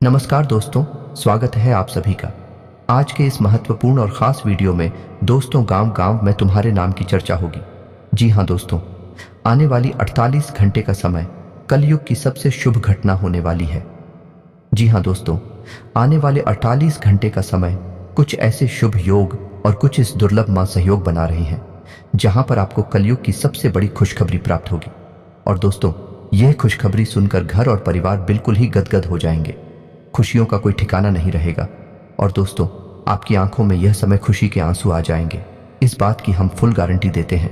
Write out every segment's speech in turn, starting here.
नमस्कार दोस्तों, स्वागत है आप सभी का। आज के इस महत्वपूर्ण और ख़ास वीडियो में दोस्तों गांव-गांव में तुम्हारे नाम की चर्चा होगी। जी हाँ दोस्तों, आने वाली 48 घंटे का समय कलयुग की सबसे शुभ घटना होने वाली है। जी हाँ दोस्तों, आने वाले 48 घंटे का समय कुछ ऐसे शुभ योग और कुछ इस दुर्लभ मां सहयोग बना रही हैं, जहां पर आपको कलयुग की सबसे बड़ी खुशखबरी प्राप्त होगी। और दोस्तों, यह खुशखबरी सुनकर घर और परिवार बिल्कुल ही गदगद हो जाएंगे। खुशियों का कोई ठिकाना नहीं रहेगा और दोस्तों, आपकी आंखों में यह समय खुशी के आंसू आ जाएंगे। इस बात की हम फुल गारंटी देते हैं।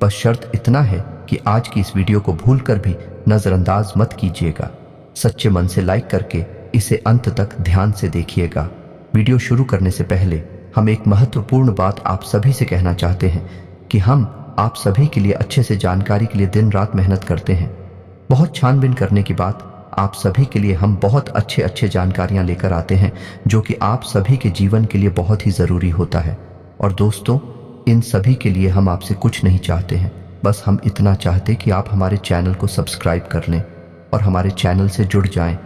बस शर्त इतना है कि आज की इस वीडियो को भूलकर भी नजरअंदाज मत कीजिएगा। सच्चे मन से लाइक करके इसे अंत तक ध्यान से देखिएगा। वीडियो शुरू करने से पहले हम एक महत्वपूर्ण बात आप सभी से कहना चाहते हैं कि हम आप सभी के लिए अच्छे से जानकारी के लिए दिन रात मेहनत करते हैं। बहुत छानबीन करने के बाद आप सभी के लिए हम बहुत अच्छे जानकारियां लेकर आते हैं, जो कि आप सभी के जीवन के लिए बहुत ही ज़रूरी होता है। और दोस्तों, इन सभी के लिए हम आपसे कुछ नहीं चाहते हैं, बस हम इतना चाहते कि आप हमारे चैनल को सब्सक्राइब कर लें और हमारे चैनल से जुड़ जाएं,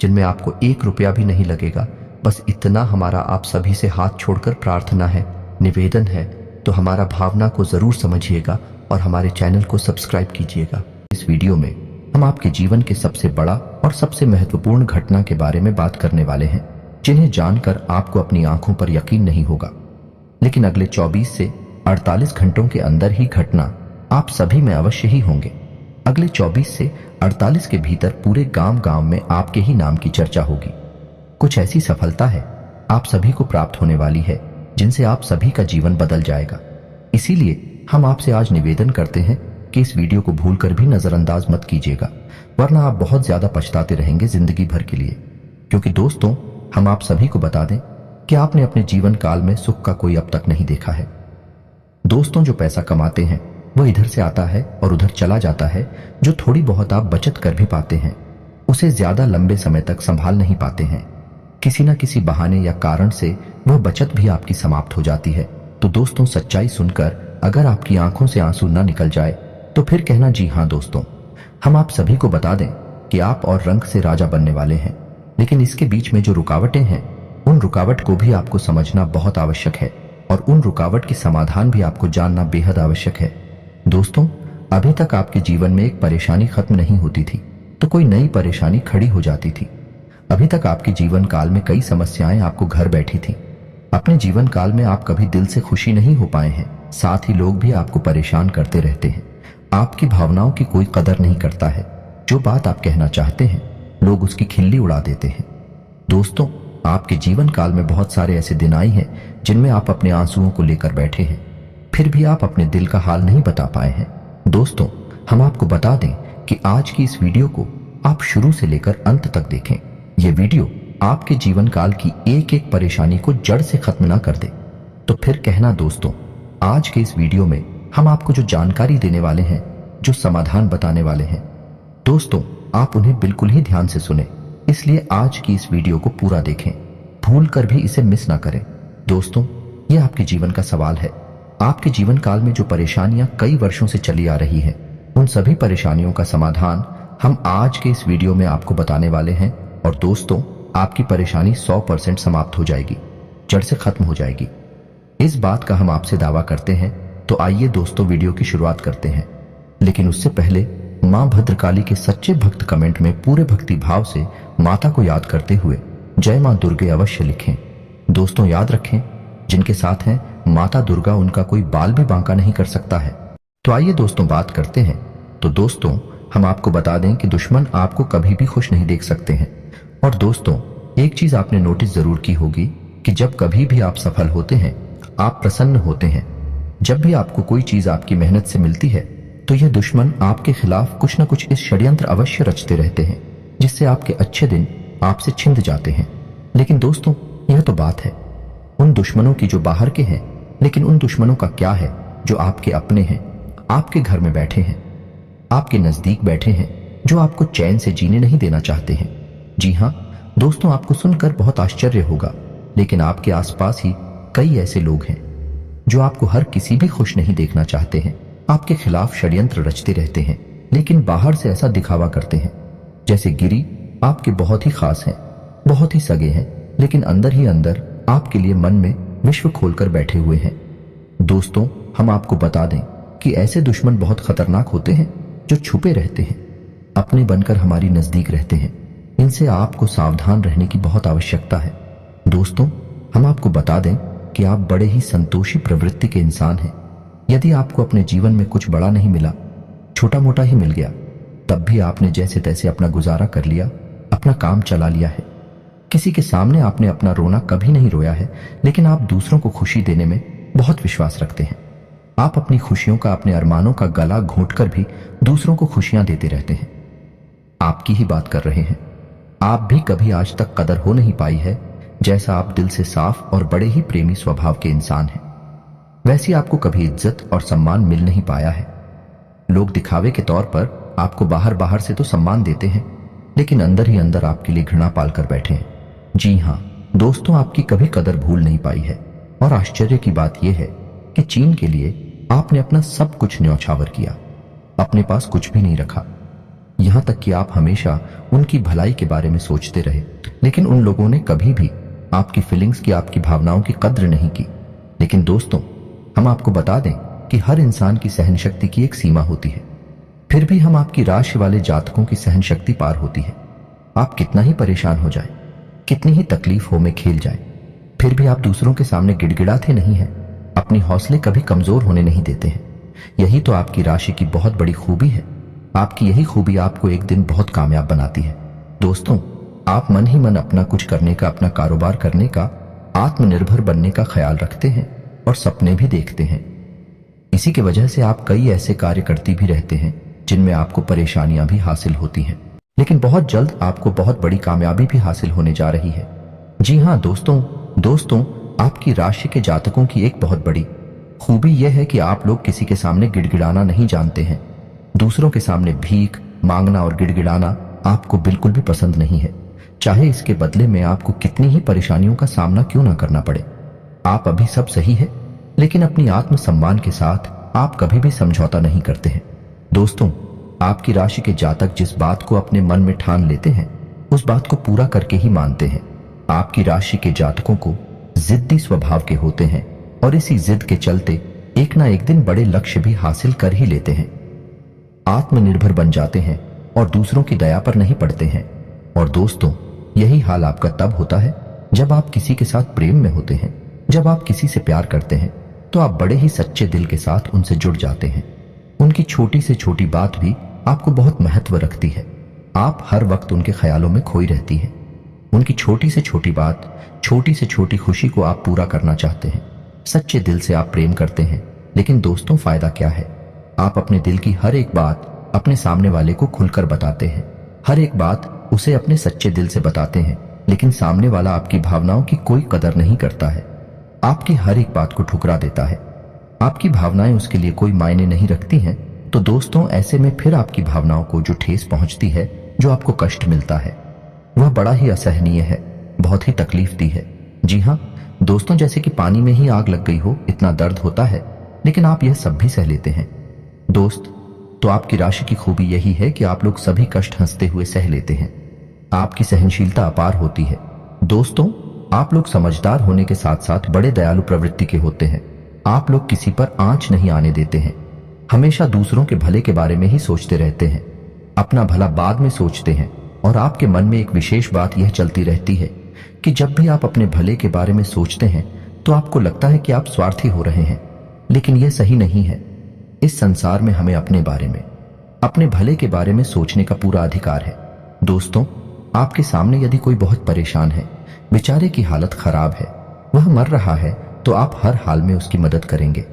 जिनमें आपको 1 रुपया भी नहीं लगेगा। बस इतना हमारा आप सभी से हाथ छोड़कर प्रार्थना है, निवेदन है। तो हमारा भावना को ज़रूर समझिएगा और हमारे चैनल को सब्सक्राइब कीजिएगा। इस वीडियो में हम आपके जीवन के सबसे बड़ा और सबसे महत्वपूर्ण घटना के बारे में बात करने वाले हैं, जिन्हें जानकर आपको अपनी आंखों पर यकीन नहीं होगा। लेकिन अगले 24 से 48 घंटों के अंदर ही घटना आप सभी में अवश्य ही होंगे। अगले 24 से 48 के भीतर पूरे गांव-गांव में आपके ही नाम की चर्चा होगी। कुछ ऐसी सफलता है आप सभी को प्राप्त होने वाली है, जिनसे आप सभी का जीवन बदल जाएगा। इसीलिए हम आपसे आज निवेदन करते हैं कि इस वीडियो को भूलकर भी नजरअंदाज मत कीजिएगा, वरना आप बहुत ज्यादा पछताते रहेंगे जिंदगी भर के लिए। क्योंकि दोस्तों, हम आप सभी को बता दें कि आपने अपने जीवन काल में सुख का कोई अब तक नहीं देखा है। दोस्तों, जो पैसा कमाते हैं वो इधर से आता है और उधर चला जाता है। जो थोड़ी बहुत आप बचत कर भी पाते हैं, उसे ज्यादा लंबे समय तक संभाल नहीं पाते हैं। किसी न किसी बहाने या कारण से वह बचत भी आपकी समाप्त हो जाती है। तो दोस्तों, सच्चाई सुनकर अगर आपकी आंखों से आंसू न निकल जाए तो फिर कहना जी हाँ दोस्तों, हम आप सभी को बता दें कि आप और रंग से राजा बनने वाले हैं। लेकिन इसके बीच में जो रुकावटें हैं, उन रुकावट को भी आपको समझना बहुत आवश्यक है और उन रुकावट की समाधान भी आपको जानना बेहद आवश्यक है। दोस्तों, अभी तक आपके जीवन में एक परेशानी खत्म नहीं होती थी तो कोई नई परेशानी खड़ी हो जाती थी। अभी तक आपके जीवन काल में कई समस्याएं आपको घर बैठी थी। अपने जीवन काल में आप कभी दिल से खुशी नहीं हो पाए हैं। साथ ही लोग भी आपको परेशान करते रहते हैं। आपकी भावनाओं की कोई कदर नहीं करता है। जो बात आप कहना चाहते हैं, लोग उसकी खिल्ली उड़ा देते हैं। दोस्तों, आपके जीवन काल में बहुत सारे ऐसे दिन आए हैं जिनमें आप अपने आंसुओं को लेकर बैठे हैं, फिर भी आप अपने दिल का हाल नहीं बता पाए हैं। दोस्तों, हम आपको बता दें कि आज की इस वीडियो को आप शुरू से लेकर अंत तक देखें। यह वीडियो आपके जीवन काल की एक एक परेशानी को जड़ से खत्म ना कर दे। तो फिर कहना दोस्तों, आज के इस वीडियो में हम आपको जो जानकारी देने वाले हैं, जो समाधान बताने वाले हैं, दोस्तों आप उन्हें बिल्कुल ही ध्यान से सुने। इसलिए आज की इस वीडियो को पूरा देखें, भूल कर भी इसे मिस ना करें। दोस्तों, यह आपके जीवन का सवाल है। आपके जीवन काल में जो परेशानियां कई वर्षों से चली आ रही हैं, उन सभी परेशानियों का समाधान हम आज के इस वीडियो में आपको बताने वाले हैं। और दोस्तों, आपकी परेशानी 100% समाप्त हो जाएगी, जड़ से खत्म हो जाएगी। इस बात का हम आपसे दावा करते हैं। तो आइए दोस्तों, वीडियो की शुरुआत करते हैं। लेकिन उससे पहले मां भद्रकाली के सच्चे भक्त कमेंट में पूरे भक्ति भाव से माता को याद करते हुए जय मां दुर्गे अवश्य लिखें। दोस्तों, याद रखें, जिनके साथ हैं माता दुर्गा, उनका कोई बाल भी बांका नहीं कर सकता है। तो आइए दोस्तों, बात करते हैं। तो दोस्तों, हम आपको बता दें कि दुश्मन आपको कभी भी खुश नहीं देख सकते हैं। और दोस्तों, एक चीज आपने नोटिस जरूर की होगी कि जब कभी भी आप सफल होते हैं, आप प्रसन्न होते हैं, जब भी आपको कोई चीज आपकी मेहनत से मिलती है, तो यह दुश्मन आपके खिलाफ कुछ न कुछ इस षड्यंत्र अवश्य रचते रहते हैं, जिससे आपके अच्छे दिन आपसे छिंद जाते हैं। लेकिन दोस्तों, यह तो बात है उन दुश्मनों की जो बाहर के हैं, लेकिन उन दुश्मनों का क्या है जो आपके अपने हैं, आपके घर में बैठे हैं, आपके नजदीक बैठे हैं, जो आपको चैन से जीने नहीं देना चाहते हैं। जी हाँ दोस्तों, आपको सुनकर बहुत आश्चर्य होगा, लेकिन आपके आसपास ही कई ऐसे लोग हैं जो आपको हर किसी भी खुश नहीं देखना चाहते हैं, आपके खिलाफ षड्यंत्र रचते रहते हैं, लेकिन बाहर से ऐसा दिखावा करते हैं जैसे गिरी आपके बहुत ही खास हैं, बहुत ही सगे हैं, लेकिन अंदर ही अंदर आपके लिए मन में विश्व खोलकर बैठे हुए हैं। दोस्तों, हम आपको बता दें कि ऐसे दुश्मन बहुत खतरनाक होते हैं जो छुपे रहते हैं, अपने बनकर हमारी नजदीक रहते हैं। इनसे आपको सावधान रहने की बहुत आवश्यकता है। दोस्तों, हम आपको बता दें कि आप बड़े ही संतोषी प्रवृत्ति के इंसान हैं। यदि आपको अपने जीवन में कुछ बड़ा नहीं मिला, छोटा मोटा ही मिल गया, तब भी आपने जैसे तैसे अपना गुजारा कर लिया, अपना काम चला लिया है। किसी के सामने आपने अपना रोना कभी नहीं रोया है, लेकिन आप दूसरों को खुशी देने में बहुत विश्वास रखते हैं। आप अपनी खुशियों का, अपने अरमानों का गला घोंटकर भी दूसरों को खुशियां देते रहते हैं। आपकी ही बात कर रहे हैं। आप भी कभी आज तक कदर हो नहीं पाई है, जैसा आप दिल से साफ और बड़े ही प्रेमी स्वभाव के इंसान हैं, वैसी आपको कभी इज्जत और सम्मान मिल नहीं पाया है। लोग दिखावे के तौर पर आपको बाहर बाहर से तो सम्मान देते हैं, लेकिन अंदर ही अंदर आपके लिए घृणा पालकर बैठे हैं। जी हाँ दोस्तों, आपकी कभी कदर भूल नहीं पाई है। और आश्चर्य की बात यह है कि चीन के लिए आपने अपना सब कुछ न्यौछावर किया, अपने पास कुछ भी नहीं रखा। यहां तक कि आप हमेशा उनकी भलाई के बारे में सोचते रहे, लेकिन उन लोगों ने कभी भी आपकी फीलिंग्स की, आपकी भावनाओं की कद्र नहीं की। लेकिन दोस्तों, हम आपको बता दें कि हर इंसान की सहन शक्ति की एक सीमा होती है। फिर भी हम आपकी राशि वाले जातकों की सहन शक्ति पार होती है। आप कितना ही परेशान हो जाए, कितनी ही तकलीफों में खेल जाए, फिर भी आप दूसरों के सामने गिड़गिड़ाते नहीं हैं, अपनी हौसले कभी कमजोर होने नहीं देते हैं। यही तो आपकी राशि की बहुत बड़ी खूबी है। आपकी यही खूबी आपको एक दिन बहुत कामयाब बनाती है। दोस्तों, आप मन ही मन अपना कुछ करने का, अपना कारोबार करने का, आत्मनिर्भर बनने का ख्याल रखते हैं और सपने भी देखते हैं। इसी की वजह से आप कई ऐसे कार्य करती भी रहते हैं जिनमें आपको परेशानियां भी हासिल होती हैं, लेकिन बहुत जल्द आपको बहुत बड़ी कामयाबी भी हासिल होने जा रही है। जी हाँ दोस्तों, आपकी राशि के जातकों की एक बहुत बड़ी खूबी यह है कि आप लोग किसी के सामने गिड़गिड़ाना नहीं जानते हैं। दूसरों के सामने भीख मांगना और गिड़गिड़ाना आपको बिल्कुल भी पसंद नहीं है, चाहे इसके बदले में आपको कितनी ही परेशानियों का सामना क्यों ना करना पड़े। आप अभी सब सही है, लेकिन अपनी आत्मसम्मान के साथ आप कभी भी समझौता नहीं करते हैं। दोस्तों, आपकी राशि के जातक जिस बात को अपने मन में ठान लेते हैं, उस बात को पूरा करके ही मानते हैं। आपकी राशि के जातकों को जिद्दी स्वभाव के होते हैं और इसी जिद के चलते एक ना एक दिन बड़े लक्ष्य भी हासिल कर ही लेते हैं। आत्मनिर्भर बन जाते हैं और दूसरों की दया पर नहीं पड़ते हैं। और दोस्तों, यही हाल आपका तब होता है जब आप किसी के साथ प्रेम में होते हैं। जब आप किसी से प्यार करते हैं तो आप बड़े ही सच्चे दिल के साथ उनसे जुड़ जाते हैं। उनकी छोटी से छोटी बात भी आपको बहुत महत्व रखती है। आप हर वक्त उनके ख्यालों में खोई रहती हैं। उनकी छोटी से छोटी बात, छोटी से छोटी खुशी को आप पूरा करना चाहते हैं। सच्चे दिल से आप प्रेम करते हैं, लेकिन दोस्तों फायदा क्या है? आप अपने दिल की हर एक बात अपने सामने वाले को खुलकर बताते हैं। हर एक बात उसे अपने सच्चे दिल से बताते हैं, लेकिन सामने वाला आपकी भावनाओं की कोई कदर नहीं करता है। आपकी हर एक बात को ठुकरा देता है। आपकी भावनाएं उसके लिए कोई मायने नहीं रखती हैं। तो दोस्तों, ऐसे में फिर आपकी भावनाओं को जो ठेस पहुंचती है, जो आपको कष्ट मिलता है, वह बड़ा ही असहनीय है, बहुत ही तकलीफ दी है। जी हाँ दोस्तों, जैसे कि पानी में ही आग लग गई हो, इतना दर्द होता है, लेकिन आप यह सब भी सह लेते हैं। दोस्त, तो आपकी राशि की खूबी यही है कि आप लोग सभी कष्ट हंसते हुए सह लेते हैं। आपकी सहनशीलता अपार होती है। दोस्तों, आप लोग समझदार होने के साथ साथ बड़े दयालु प्रवृत्ति के होते हैं। आप लोग किसी पर आंच नहीं आने देते हैं। हमेशा दूसरों के भले के बारे में ही सोचते रहते हैं, अपना भला बाद में सोचते हैं। और आपके मन में एक विशेष बात यह चलती रहती है कि जब भी आप अपने भले के बारे में सोचते हैं तो आपको लगता है कि आप स्वार्थी हो रहे हैं, लेकिन यह सही नहीं है। इस संसार में हमें अपने बारे में, अपने भले के बारे में सोचने का पूरा अधिकार है। दोस्तों, आपके सामने यदि कोई बहुत परेशान है, बेचारे की हालत खराब है, वह मर रहा है, तो आप हर हाल में उसकी मदद करेंगे।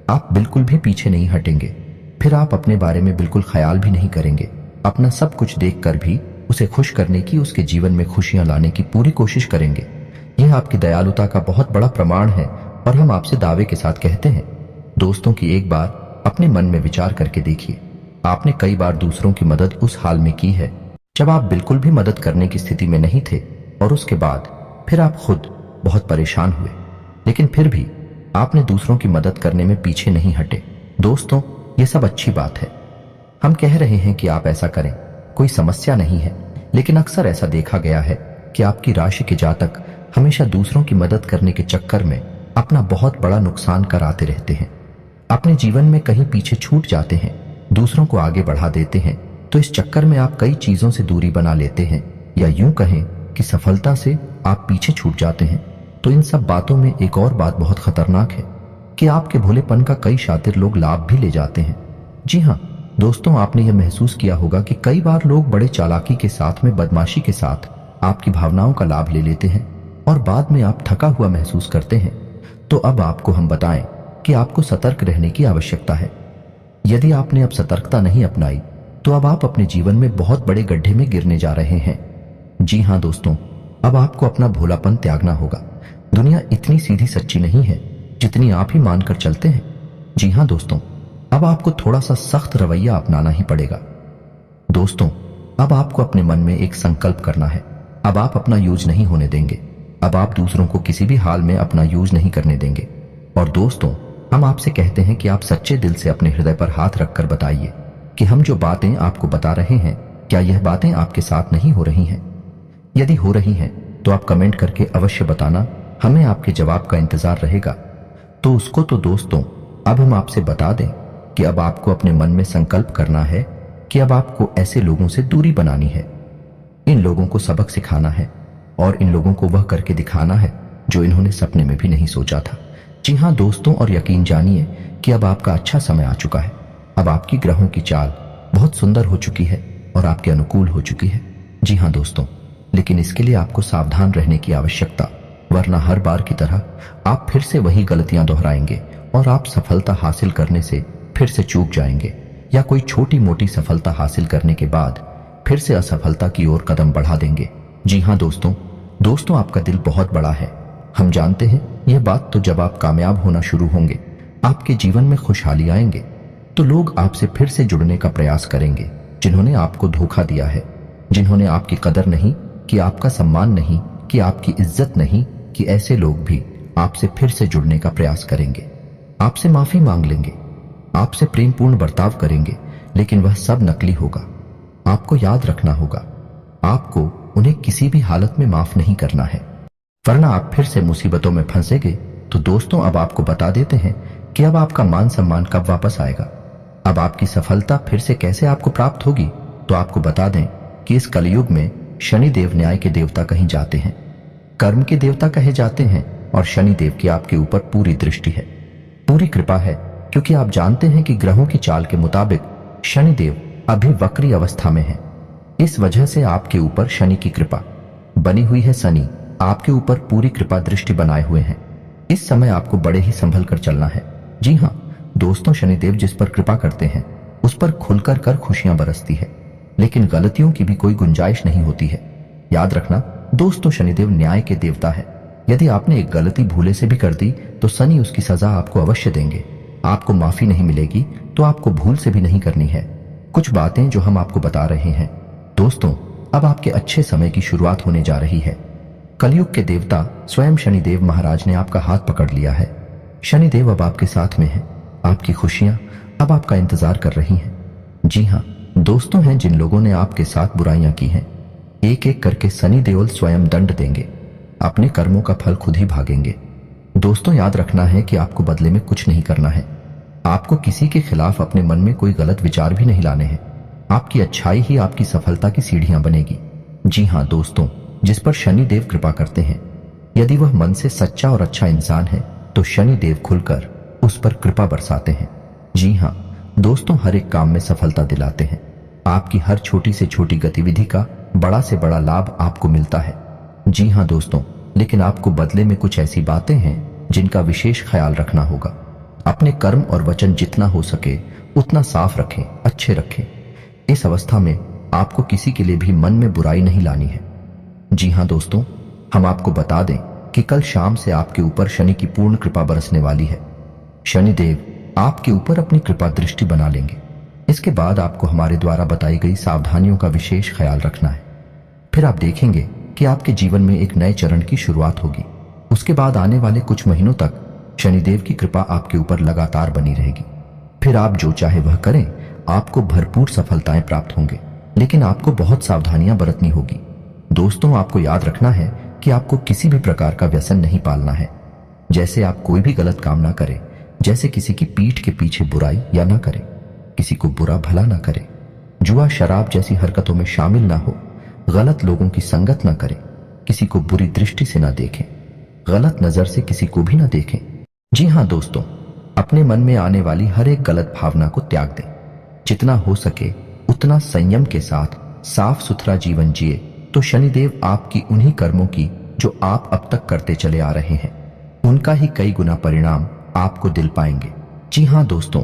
आप बिल्कुल भी पीछे नहीं हटेंगे। फिर आप अपने बारे में बिल्कुल ख्याल भी नहीं करेंगे। अपना सब कुछ देखकर भी उसे खुश करने की, उसके जीवन में खुशियां लाने की पूरी कोशिश करेंगे। यह आपकी दयालुता का बहुत बड़ा प्रमाण है और हम आपसे दावे के साथ कहते हैं। दोस्तों की एक बार अपने मन में विचार करके देखिए, आपने कई बार दूसरों की मदद उस हाल में की है जब आप बिल्कुल भी मदद करने की स्थिति में नहीं थे, और उसके बाद फिर आप खुद बहुत परेशान हुए, लेकिन फिर भी आपने दूसरों की मदद करने में पीछे नहीं हटे। दोस्तों, यह सब अच्छी बात है। हम कह रहे हैं कि आप ऐसा करें, कोई समस्या नहीं है, लेकिन अक्सर ऐसा देखा गया है कि आपकी राशि के जातक हमेशा दूसरों की मदद करने के चक्कर में अपना बहुत बड़ा नुकसान कराते रहते हैं, अपने जीवन में कहीं पीछे छूट जाते हैं, दूसरों को आगे बढ़ा देते हैं। तो इस चक्कर में आप कई चीजों से दूरी बना लेते हैं, या यूं कहें कि सफलता से आप पीछे छूट जाते हैं। तो इन सब बातों में एक और बात बहुत खतरनाक है कि आपके भोलेपन का कई शातिर लोग लाभ भी ले जाते हैं। जी हाँ दोस्तों, आपने यह महसूस किया होगा कि कई बार लोग बड़े चालाकी के साथ में, बदमाशी के साथ आपकी भावनाओं का लाभ ले लेते हैं और बाद में आप थका हुआ महसूस करते हैं। तो अब आपको हम बताएं कि आपको सतर्क रहने की आवश्यकता है। यदि आपने अब सतर्कता नहीं अपनाई तो अब आप अपने जीवन में बहुत बड़े गड्ढे में गिरने जा रहे हैं। जी हाँ दोस्तों, अब आपको अपना भोलापन त्यागना होगा। दुनिया इतनी सीधी सच्ची नहीं है जितनी आप ही मानकर चलते हैं। जी हाँ दोस्तों, अब आपको थोड़ा सा सख्त रवैया अपनाना ही पड़ेगा। दोस्तों, अब आपको अपने मन में एक संकल्प करना है। अब आप अपना यूज नहीं होने देंगे। अब आप दूसरों को किसी भी हाल में अपना यूज नहीं करने देंगे। और दोस्तों, हम आपसे कहते हैं कि आप सच्चे दिल से अपने हृदय पर हाथ रखकर बताइए कि हम जो बातें आपको बता रहे हैं, क्या यह बातें आपके साथ नहीं हो रही हैं? यदि हो रही हैं तो आप कमेंट करके अवश्य बताना, हमें आपके जवाब का इंतजार रहेगा। तो उसको तो दोस्तों, अब हम आपसे बता दें कि अब आपको अपने मन में संकल्प करना है कि अब आपको ऐसे लोगों से दूरी बनानी है। इन लोगों को सबक सिखाना है और इन लोगों को वह करके दिखाना है जो इन्होंने सपने में भी नहीं सोचा था। जी हाँ दोस्तों, और यकीन जानिए कि अब आपका अच्छा समय आ चुका है। अब आपकी ग्रहों की चाल बहुत सुंदर हो चुकी है और आपके अनुकूल हो चुकी है। जी हाँ दोस्तों, लेकिन इसके लिए आपको सावधान रहने की आवश्यकता, वरना हर बार की तरह आप फिर से वही गलतियां दोहराएंगे और आप सफलता हासिल करने से फिर से चूक जाएंगे, या कोई छोटी मोटी सफलता हासिल करने के बाद फिर से असफलता की ओर कदम बढ़ा देंगे। जी हाँ दोस्तों, आपका दिल बहुत बड़ा है। हम जानते हैं यह बात। तो जब आप कामयाब होना शुरू होंगे, आपके जीवन में खुशहाली आएंगे, तो लोग आपसे फिर से जुड़ने का प्रयास करेंगे। जिन्होंने आपको धोखा दिया है, जिन्होंने आपकी कदर नहीं कि, आपका सम्मान नहीं कि, आपकी इज्जत नहीं कि, ऐसे लोग भी आपसे फिर से जुड़ने का प्रयास करेंगे, आपसे माफी मांग लेंगे, आपसे प्रेमपूर्ण बर्ताव करेंगे, लेकिन वह सब नकली होगा। आपको याद रखना होगा, आपको उन्हें किसी भी हालत में माफ नहीं करना है, वरना आप फिर से मुसीबतों में फंसेंगे। तो दोस्तों, अब आपको बता देते हैं कि अब आपका मान सम्मान कब वापस आएगा, अब आपकी सफलता फिर से कैसे आपको प्राप्त होगी। तो आपको बता दें कि इस कलयुग में शनिदेव न्याय के देवता कहे जाते हैं, कर्म के देवता कहे जाते हैं, और शनिदेव की आपके ऊपर पूरी दृष्टि है, पूरी कृपा है, क्योंकि आप जानते हैं कि ग्रहों की चाल के मुताबिक शनिदेव अभी वक्री अवस्था में है। इस वजह से आपके ऊपर शनि की कृपा बनी हुई है। शनि आपके ऊपर पूरी कृपा दृष्टि बनाए हुए हैं। इस समय आपको बड़े ही संभल कर चलना है। जी हाँ दोस्तों, शनिदेव जिस पर कृपा करते हैं उस पर खुलकर कर खुशियां बरसती है, लेकिन गलतियों की भी कोई गुंजाइश नहीं होती है। याद रखना दोस्तों, शनिदेव न्याय के देवता है। यदि आपने एक गलती भूले से भी कर दी तो शनि उसकी सजा आपको अवश्य देंगे। आपको माफी नहीं मिलेगी तो आपको भूल से भी नहीं करनी है। कुछ बातें जो हम आपको बता रहे हैं दोस्तों, अब आपके अच्छे समय की शुरुआत होने जा रही है। कलयुग के देवता स्वयं शनिदेव महाराज ने आपका हाथ पकड़ लिया है। शनिदेव अब आपके साथ में है। आपकी खुशियां अब आपका इंतजार कर रही हैं। जी हाँ दोस्तों, हैं जिन लोगों ने आपके साथ बुराइयां की हैं, एक एक करके शनि देवल स्वयं दंड देंगे। अपने कर्मों का फल खुद ही भागेंगे। दोस्तों, याद रखना है कि आपको बदले में कुछ नहीं करना है। आपको किसी के खिलाफ अपने मन में कोई गलत विचार भी नहीं लाने हैं। आपकी अच्छाई ही आपकी सफलता की सीढ़ियां बनेगी। जी हाँ दोस्तों, जिस पर शनि देव कृपा करते हैं, यदि वह मन से सच्चा और अच्छा इंसान है तो शनि देव खुलकर उस पर कृपा बरसाते हैं। जी हाँ दोस्तों, हर एक काम में सफलता दिलाते हैं। आपकी हर छोटी से छोटी गतिविधि का बड़ा से बड़ा लाभ आपको मिलता है। जी हाँ दोस्तों, लेकिन आपको बदले में कुछ ऐसी बातें हैं जिनका विशेष ख्याल रखना होगा। अपने कर्म और वचन जितना हो सके उतना साफ रखें, अच्छे रखें। इस अवस्था में आपको किसी के लिए भी मन में बुराई नहीं लानी है। जी हाँ दोस्तों, हम आपको बता दें कि कल शाम से आपके ऊपर शनि की पूर्ण कृपा बरसने वाली है। शनिदेव आपके ऊपर अपनी कृपा दृष्टि बना लेंगे। इसके बाद आपको हमारे द्वारा बताई गई सावधानियों का विशेष ख्याल रखना है। फिर आप देखेंगे कि आपके जीवन में एक नए चरण की शुरुआत होगी। उसके बाद आने वाले कुछ महीनों तक शनिदेव की कृपा आपके ऊपर लगातार बनी रहेगी। फिर आप जो चाहे वह करें, आपको भरपूर सफलताएं प्राप्त होंगे, लेकिन आपको बहुत सावधानियां बरतनी होगी। दोस्तों, आपको याद रखना है कि आपको किसी भी प्रकार का व्यसन नहीं पालना है। जैसे आप कोई भी गलत काम ना करें, जैसे किसी की पीठ के पीछे बुराई या ना करें, किसी को बुरा भला ना करें, जुआ शराब जैसी हरकतों में शामिल ना हो, गलत लोगों की संगत ना करें, किसी को बुरी दृष्टि से ना देखें, गलत नजर से किसी को भी ना देखें। जी हाँ दोस्तों, अपने मन में आने वाली हर एक गलत भावना को त्याग दें। जितना हो सके उतना संयम के साथ साफ सुथरा जीवन जिए तो शनिदेव आपकी उन्हीं कर्मों की जो आप अब तक करते चले आ रहे हैं, उनका ही कई गुना परिणाम आपको दिल पाएंगे। जी हाँ दोस्तों,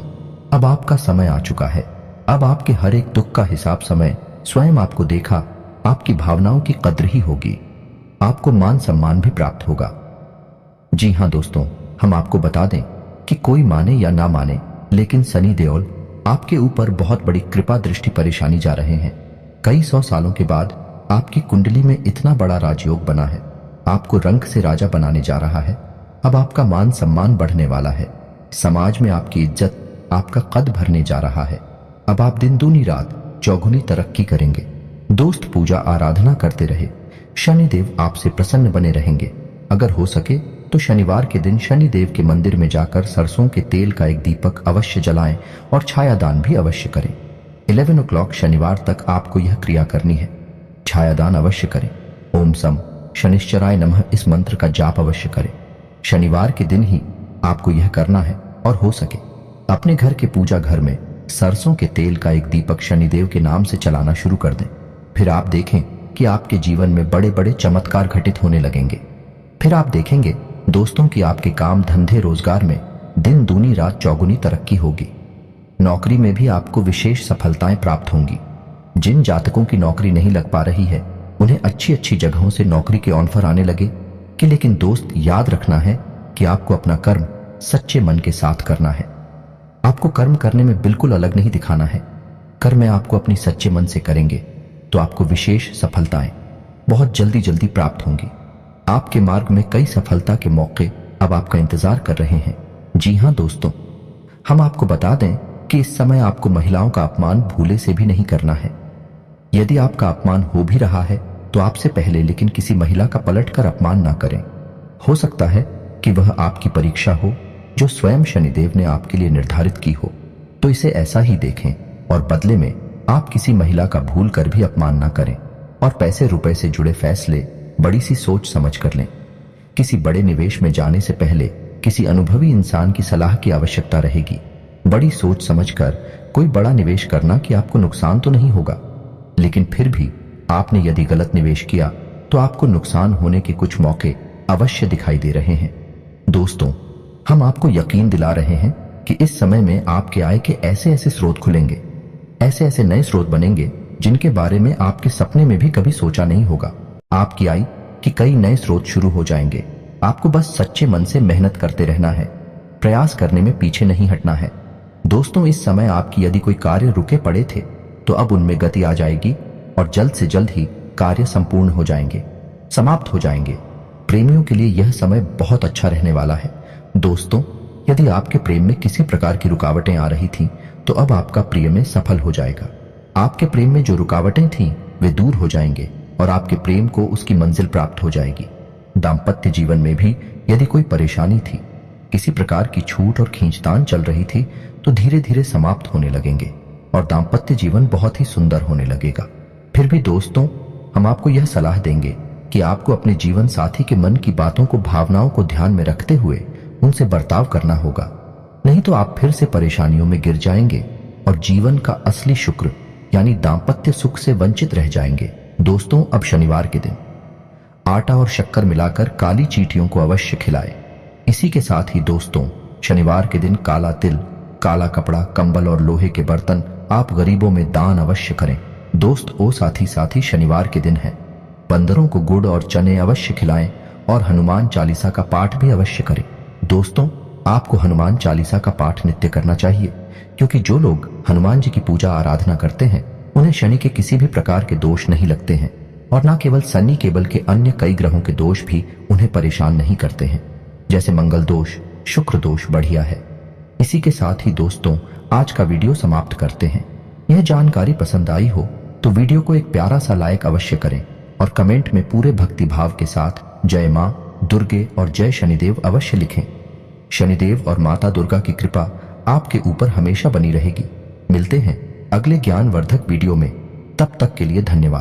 अब आपका समय आ चुका है। अब आपके हर एक दुख का हिसाब समय स्वयं आपको देखा, आपकी भावनाओं की कद्र ही होगी, आपको मान सम्मान भी प्राप्त होगा। जी हाँ दोस्तों, हम आपको बता दें कि कोई माने या ना माने, लेकिन सनी देओल आपके ऊपर बहुत बड़ी कृपा दृष्टि परेशानी जा रहे हैं। कई 100 सालों के बाद आपकी कुंडली में इतना बड़ा राजयोग बना है, आपको रंग से राजा बनाने जा रहा है। अब आपका मान सम्मान बढ़ने वाला है, समाज में आपकी इज्जत, आपका कद भरने जा रहा है। अब आप दिन दूनी रात चौगुनी तरक्की करेंगे। दोस्त, पूजा आराधना करते रहे, शनिदेव आपसे प्रसन्न बने रहेंगे। अगर हो सके तो शनिवार के दिन शनिदेव के मंदिर में जाकर सरसों के तेल का एक दीपक अवश्य जलाएं और छायादान भी अवश्य करें। 11 o'clock शनिवार तक आपको यह क्रिया करनी है। छायादान अवश्य करें। ओम सम शनिश्चराय नमः इस मंत्र का जाप अवश्य करें। शनिवार के दिन ही आपको यह करना है। और हो सके अपने घर के पूजा घर में सरसों के तेल का एक दीपक शनिदेव के नाम से चलाना शुरू कर दें। फिर आप देखें कि आपके जीवन में बड़े बड़े चमत्कार घटित होने लगेंगे। फिर आप देखेंगे दोस्तों कि आपके काम धंधे रोजगार में दिन दूनी रात चौगुनी तरक्की होगी। नौकरी में भी आपको विशेष सफलताएं प्राप्त होंगी। जिन जातकों की नौकरी नहीं लग पा रही है, उन्हें अच्छी अच्छी जगहों से नौकरी के ऑफर आने लगे कि लेकिन दोस्त, याद रखना है कि आपको अपना कर्म सच्चे मन के साथ करना है। आपको कर्म करने में बिल्कुल अलग नहीं दिखाना है। कर्म आपको अपनी सच्चे मन से करेंगे तो आपको विशेष सफलताएं बहुत जल्दी जल्दी प्राप्त होंगी। आपके मार्ग में कई सफलता के मौके अब आपका इंतजार कर रहे हैं। जी हाँ दोस्तों, हम आपको बता दें कि इस समय आपको महिलाओं का अपमान भूले से भी नहीं करना है। यदि आपका अपमान हो भी रहा है तो आपसे पहले लेकिन किसी महिला का पलटकर अपमान ना करें। हो सकता है कि वह आपकी परीक्षा हो जो स्वयं शनिदेव ने आपके लिए निर्धारित की हो, तो इसे ऐसा ही देखें और बदले में आप किसी महिला का भूल कर भी अपमान ना करें और पैसे रुपए से जुड़े फैसले बड़ी सी सोच समझ कर लें। किसी बड़े निवेश में जाने से पहले किसी अनुभवी इंसान की सलाह की आवश्यकता रहेगी। बड़ी सोच समझकर कोई बड़ा निवेश करना कि आपको नुकसान तो नहीं होगा, लेकिन फिर भी आपने यदि गलत निवेश किया तो आपको नुकसान होने के कुछ मौके अवश्य दिखाई दे रहे हैं। दोस्तों, हम आपको यकीन दिला रहे हैं कि इस समय में आपके आय के ऐसे ऐसे स्रोत खुलेंगे, ऐसे ऐसे नए स्रोत बनेंगे जिनके बारे में आपके सपने में भी कभी सोचा नहीं होगा। आपकी आय के कई नए स्रोत शुरू हो जाएंगे। आपको बस सच्चे मन से मेहनत करते रहना है, प्रयास करने में पीछे नहीं हटना है। दोस्तों, इस समय आपकी यदि कोई कार्य रुके पड़े थे तो अब उनमें गति आ जाएगी और जल्द से जल्द ही कार्य संपूर्ण हो जाएंगे, समाप्त हो जाएंगे। प्रेमियों के लिए यह समय बहुत अच्छा रहने वाला है। दोस्तों, यदि आपके प्रेम में किसी प्रकार की रुकावटें आ रही थीं, तो अब आपका प्रेम में सफल हो जाएगा। आपके प्रेम में जो रुकावटें थीं वे दूर हो जाएंगे और आपके प्रेम को उसकी मंजिल प्राप्त हो जाएगी। दाम्पत्य जीवन में भी यदि कोई परेशानी थी, किसी प्रकार की छूट और खींचतान चल रही थी, तो धीरे धीरे समाप्त होने लगेंगे और दाम्पत्य जीवन बहुत ही सुंदर होने लगेगा। फिर भी दोस्तों, हम आपको यह सलाह देंगे कि आपको अपने जीवन साथी के मन की बातों को, भावनाओं को ध्यान में रखते हुए उनसे बर्ताव करना होगा, नहीं तो आप फिर से परेशानियों में गिर जाएंगे और जीवन का असली शुक्र यानी दाम्पत्य सुख से वंचित रह जाएंगे। दोस्तों, अब शनिवार के दिन आटा और शक्कर मिलाकर काली चींटियों को अवश्य खिलाएं। इसी के साथ ही दोस्तों, शनिवार के दिन काला तिल, काला कपड़ा, कंबल और लोहे के बर्तन आप गरीबों में दान अवश्य करें। दोस्त ओ साथी शनिवार के दिन है, बंदरों को गुड़ और चने अवश्य खिलाएं और हनुमान चालीसा का पाठ भी अवश्य करें। दोस्तों, आपको हनुमान चालीसा का पाठ नित्य करना चाहिए, क्योंकि जो लोग हनुमान जी की पूजा आराधना करते हैं उन्हें शनि के किसी भी प्रकार के दोष नहीं लगते हैं और न केवल शनि, केवल के अन्य कई ग्रहों के दोष भी उन्हें परेशान नहीं करते हैं, जैसे मंगल दोष, शुक्र दोष बढ़िया है। इसी के साथ ही दोस्तों, आज का वीडियो समाप्त करते हैं। यह जानकारी पसंद आई हो तो वीडियो को एक प्यारा सा लाइक अवश्य करें और कमेंट में पूरे भक्ति भाव के साथ जय मां दुर्गे और जय शनिदेव अवश्य लिखें। शनिदेव और माता दुर्गा की कृपा आपके ऊपर हमेशा बनी रहेगी। मिलते हैं अगले ज्ञानवर्धक वीडियो में, तब तक के लिए धन्यवाद।